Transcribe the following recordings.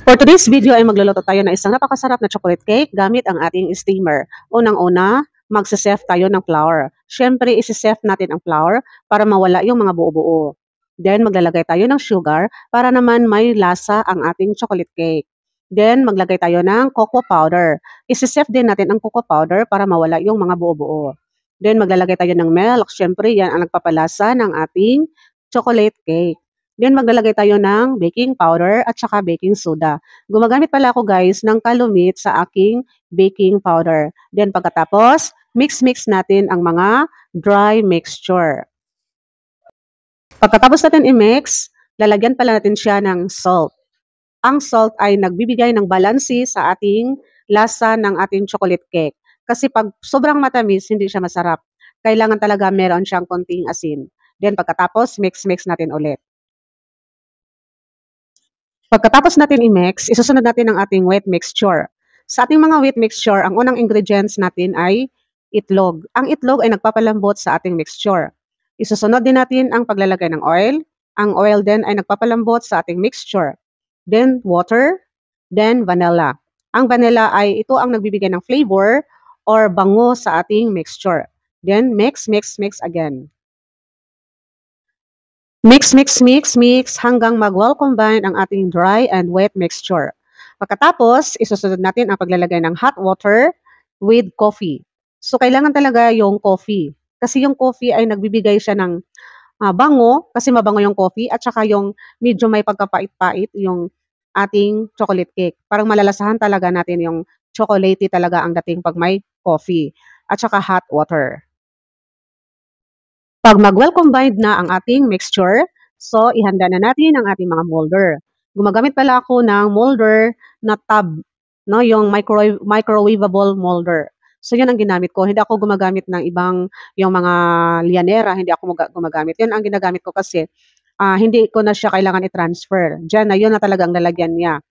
For today's video ay magluluto tayo ng isang napakasarap na chocolate cake gamit ang ating steamer. Unang-una, magsisef tayo ng flour. Siyempre, isisef natin ang flour para mawala yung mga buo-buo. Then, maglalagay tayo ng sugar para naman may lasa ang ating chocolate cake. Then, maglagay tayo ng cocoa powder. Isisef din natin ang cocoa powder para mawala yung mga buo-buo. Then, maglalagay tayo ng milk. Siyempre, yan ang nagpapalasa ng ating chocolate cake. Then maglalagay tayo ng baking powder at saka baking soda. Gumagamit pala ako guys ng kalumit sa aking baking powder. Then pagkatapos, mix-mix natin ang mga dry mixture. Pagkatapos natin i-mix, lalagyan pala natin siya ng salt. Ang salt ay nagbibigay ng balansi sa ating lasa ng ating chocolate cake. Kasi pag sobrang matamis, hindi siya masarap. Kailangan talaga meron siyang konting asin. Then pagkatapos, mix-mix natin ulit. Pagkatapos natin i-mix, isusunod natin ang ating wet mixture. Sa ating mga wet mixture, ang unang ingredients natin ay itlog. Ang itlog ay nagpapalambot sa ating mixture. Isusunod din natin ang paglalagay ng oil. Ang oil din ay nagpapalambot sa ating mixture. Then water, then vanilla. Ang vanilla ay ito ang nagbibigay ng flavor or bango sa ating mixture. Then mix, mix, mix again. Mix, mix, mix, mix hanggang mag-well combine ang ating dry and wet mixture. Pagkatapos, isusunod natin ang paglalagay ng hot water with coffee. So, kailangan talaga yung coffee. Kasi yung coffee ay nagbibigay siya ng bango, kasi mabango yung coffee, at saka yung medyo may pagkapait-pait yung ating chocolate cake. Parang malalasahan talaga natin yung chocolatey talaga ang dating pag may coffee, at saka hot water. Pag mag-well combined na ang ating mixture, so ihanda na natin ang ating mga molder. Gumagamit pala ako ng molder na tub, no, yung microwavable molder. So yun ang ginamit ko. Hindi ako gumagamit ng ibang yung mga lianera, hindi ako gumagamit. Yun ang ginagamit ko kasi hindi ko na siya kailangan i-transfer. Diyan na yun na talagang lalagyan niya.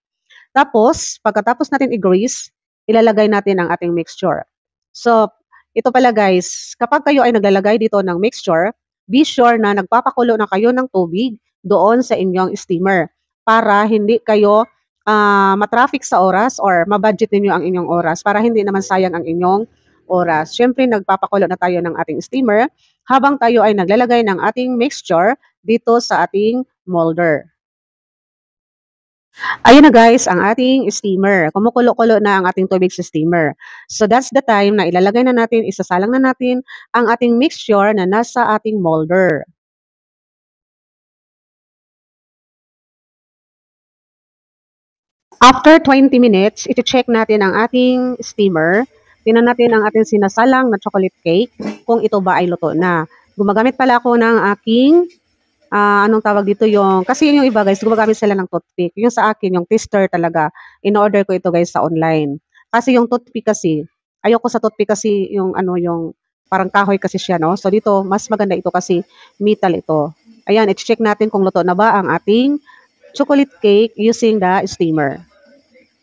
Tapos, pagkatapos natin i-grease, ilalagay natin ang ating mixture. So, ito pala guys, kapag kayo ay naglalagay dito ng mixture, be sure na nagpapakulo na kayo ng tubig doon sa inyong steamer para hindi kayo matraffic sa oras or mabudget ninyo ang inyong oras para hindi naman sayang ang inyong oras. Siyempre, nagpapakulo na tayo ng ating steamer habang tayo ay naglalagay ng ating mixture dito sa ating molder. Ayun na guys, ang ating steamer. Kumukulo-kulo na ang ating tubig sa steamer. So that's the time na ilalagay na natin, isasalang na natin ang ating mixture na nasa ating molder. After 20 minutes, iti-check natin ang ating steamer. Tingnan natin ang ating sinasalang na chocolate cake kung ito ba ay luto na. Gumagamit pala ako ng aking anong tawag dito yung, kasi yung iba guys, gumagamit sila ng toothpick. Yung sa akin, yung tester talaga. In-order ko ito guys sa online. Kasi yung toothpick kasi, ayoko sa toothpick kasi yung ano, yung parang kahoy kasi siya, no? So dito, mas maganda ito kasi metal ito. Ayan, i-check natin kung luto na ba ang ating chocolate cake using the steamer.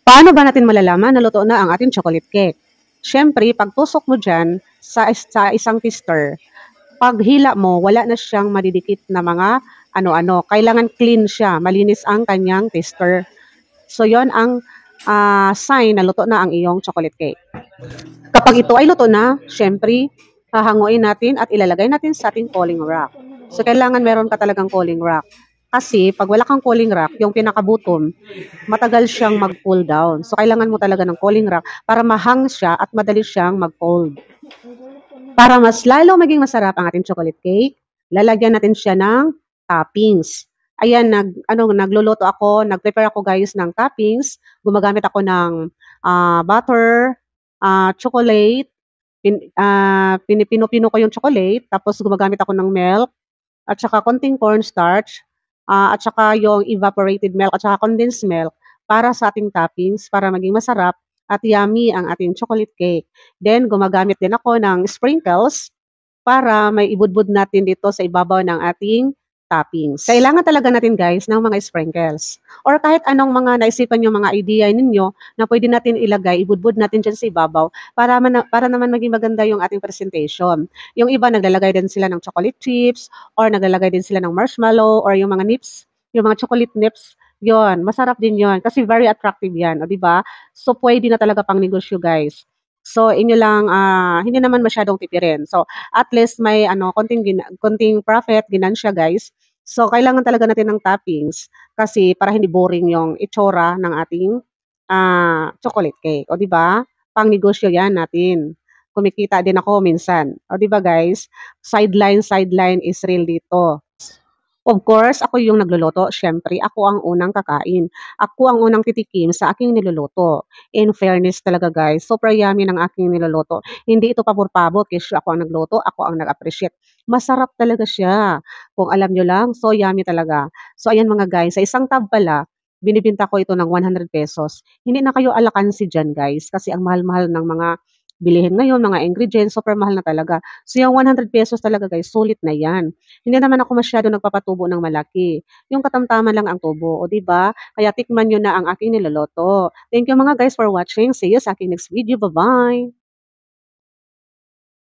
Paano ba natin malalaman na luto na ang ating chocolate cake? Siyempre, pag tusok mo dyan sa isang tester, pag hila mo, wala na siyang madidikit na mga ano-ano. Kailangan clean siya, malinis ang kanyang tester. So, yon ang sign na luto na ang iyong chocolate cake. Kapag ito ay luto na, syempre, hahanguin natin at ilalagay natin sa ating cooling rack. So, kailangan meron ka talagang cooling rack. Kasi, pag wala kang cooling rack, yung pinakabutom, matagal siyang mag-cool down. So, kailangan mo talaga ng cooling rack para mahang siya at madali siyang mag-cold. Para mas lalo maging masarap ang ating chocolate cake, lalagyan natin siya ng toppings. Ayan, nagluluto ako, nag-prepare ako guys ng toppings. Gumagamit ako ng butter, chocolate, pinipino ko yung chocolate, tapos gumagamit ako ng milk, at saka konting cornstarch, at saka yung evaporated milk, at saka condensed milk para sa ating toppings, para maging masarap at yummy ang ating chocolate cake. Then, gumagamit din ako ng sprinkles para may ibudbud natin dito sa ibabaw ng ating toppings. Kailangan talaga natin guys ng mga sprinkles. Or kahit anong mga naisipan yung mga idea ninyo na pwede natin ilagay, ibudbud natin dyan sa ibabaw para naman maging maganda yung ating presentation. Yung iba naglalagay din sila ng chocolate chips or naglalagay din sila ng marshmallow or yung mga nips, yung mga chocolate nips Yon, masarap din yon kasi very attractive 'yan, oh, 'di ba? So, puwede na talaga pang-negosyo, guys. So, inyo lang, hindi naman masyadong tipirin. So, at least may ano, konting profit, ginansya, guys. So, kailangan talaga natin ng toppings kasi para hindi boring yung itsura ng ating, chocolate cake, oh, 'di ba? Pang-negosyo 'yan natin. Kumikita din ako minsan, oh, 'di ba, guys? Sideline is real dito. Of course, ako yung nagluluto, siyempre ako ang unang kakain. Ako ang unang titikim sa aking niluluto. In fairness talaga, guys, super yummy ng aking niluluto. Hindi ito pabor-pabor kesyo ako ang nagluto, ako ang nag-appreciate. Masarap talaga siya. Kung alam niyo lang, so yummy talaga. So ayan mga guys, sa isang tub pala, binibenta ko ito ng ₱100. Hindi na kayo alakansi diyan, guys, kasi ang mahal-mahal ng mga bilihin ngayon, mga ingredients, super mahal na talaga. So yung ₱100 talaga, guys, sulit na 'yan. Hindi naman ako masyado nagpapatubo ng malaki, yung katamtaman lang ang tubo, o 'di ba? Kaya tikman niyo na ang aking niluluto. Thank you mga guys for watching. See you sa aking next video. Bye-bye.